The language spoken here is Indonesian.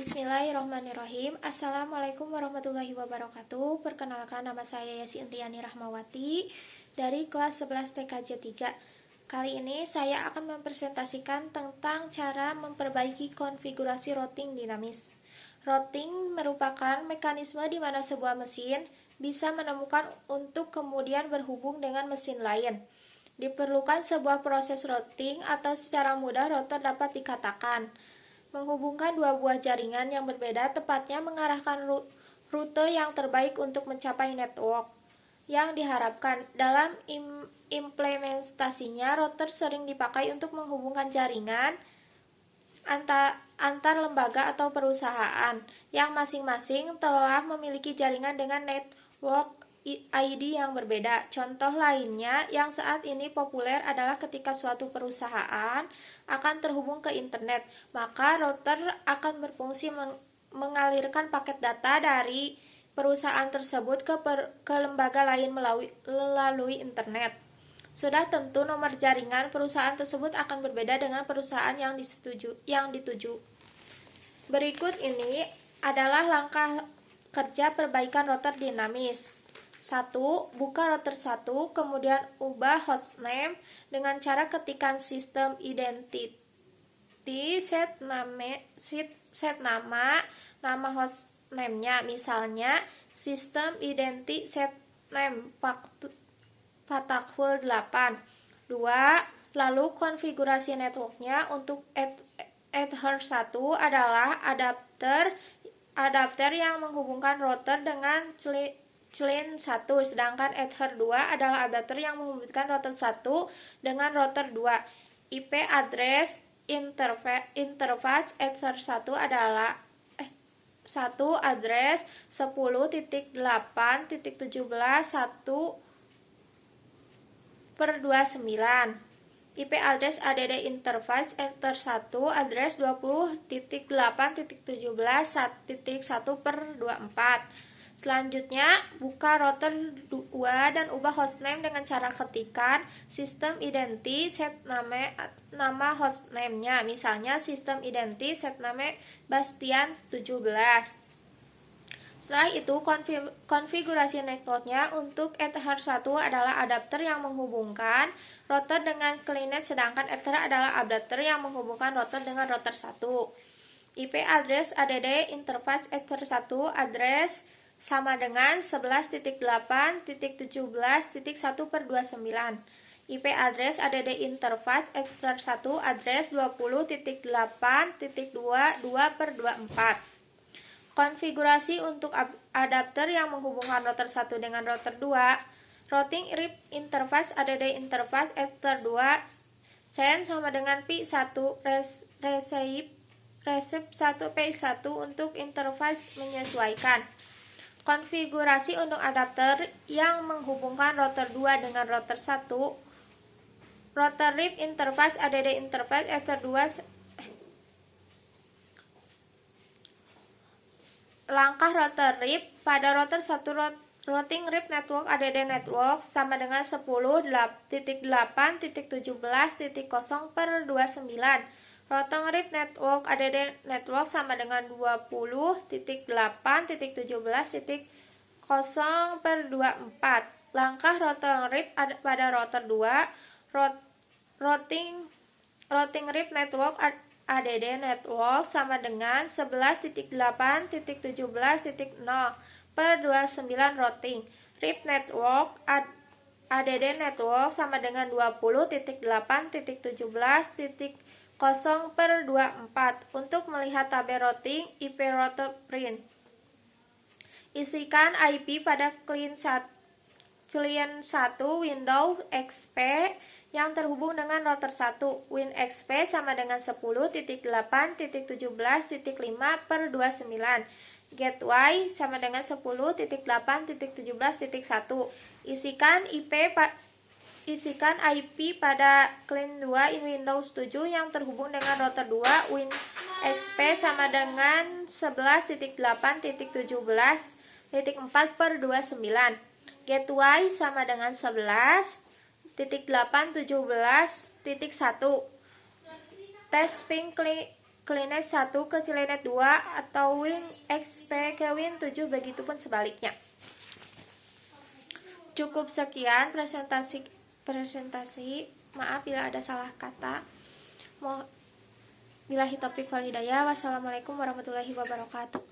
Bismillahirrahmanirrahim. Assalamualaikum warahmatullahi wabarakatuh. Perkenalkan, nama saya Yasi Indriani Rahmawati dari kelas 11 TKJ 3. Kali ini saya akan mempresentasikan tentang cara memperbaiki konfigurasi routing dinamis. Routing merupakan mekanisme di mana sebuah mesin bisa menemukan untuk kemudian berhubung dengan mesin lain. Diperlukan sebuah proses routing atau secara mudah router dapat dikatakan menghubungkan dua buah jaringan yang berbeda, tepatnya mengarahkan rute yang terbaik untuk mencapai network yang diharapkan. Dalam implementasinya, router sering dipakai untuk menghubungkan jaringan antar lembaga atau perusahaan yang masing-masing telah memiliki jaringan dengan network ID yang berbeda. Contoh lainnya yang saat ini populer adalah ketika suatu perusahaan akan terhubung ke internet, maka router akan berfungsi mengalirkan paket data dari perusahaan tersebut ke lembaga lain melalui internet. Sudah tentu nomor jaringan perusahaan tersebut akan berbeda dengan perusahaan yang dituju. Berikut ini adalah langkah kerja perbaikan router dinamis. 1. Buka router 1, kemudian ubah hostname dengan cara ketikkan sistem identity, set nama hostname-nya, misalnya sistem identity set name Fatakhul 8. 2. Lalu konfigurasi networknya. Untuk Ether 1 adalah adapter yang menghubungkan router dengan CLIN 1, sedangkan Ether 2 adalah adapter yang menghubungkan router 1 dengan router 2. IP address interface Ether 1 adalah 1 address 10.8.17 1/29. IP address ADD interface Ether 1 address 20.8.17 1/24. Selanjutnya, buka router 2 dan ubah hostname dengan cara ketikkan sistem identity set nama hostname-nya, misalnya sistem identity set nama Bastian 17. Setelah itu, konfigurasi networknya. Untuk Ether 1 adalah adapter yang menghubungkan router dengan client, sedangkan Ether adalah adapter yang menghubungkan router dengan router 1. IP address ADD interface Ether 1 address sama dengan 11.8.17.1/29. IP address ADD interface Ether 1 address 20.8.22/24. Konfigurasi untuk adapter yang menghubungkan router 1 dengan router 2. Routing RIP interface ADD interface Ether 2 send sama dengan P1 receive 1 P1 untuk interface menyesuaikan. Konfigurasi untuk adapter yang menghubungkan router 2 dengan router 1. Router RIP interface ADD interface Ether 2. Langkah router RIP pada router 1. Routing RIP network ADD network sama dengan 10.8.17.0/29. Routing RIP network ADD network sama dengan 20.8.17.0/24. Langkah routing RIP pada router 2. Routing RIP network ADD network sama dengan 11.8.17.0/29. Routing RIP network ADD network sama dengan 20.8.17.0/24. Untuk melihat tabel routing, IP router print. Isikan IP pada client 1 Windows XP yang terhubung dengan router 1. Win XP sama dengan 10.8.17.5/29. Gateway sama dengan 10.8.17.1. Isikan IP pada client 2 Windows 7 yang terhubung dengan router 2. Win XP sama dengan 11.8.17.4/29. Gateway sama dengan 11.8.17.1. Test ping Klinet 1 ke Klinet 2 atau Win XP ke Win 7, begitupun sebaliknya. Cukup sekian presentasi. Maaf bila ada salah kata. Billahi taufiq wal hidayah. Wassalamualaikum warahmatullahi wabarakatuh.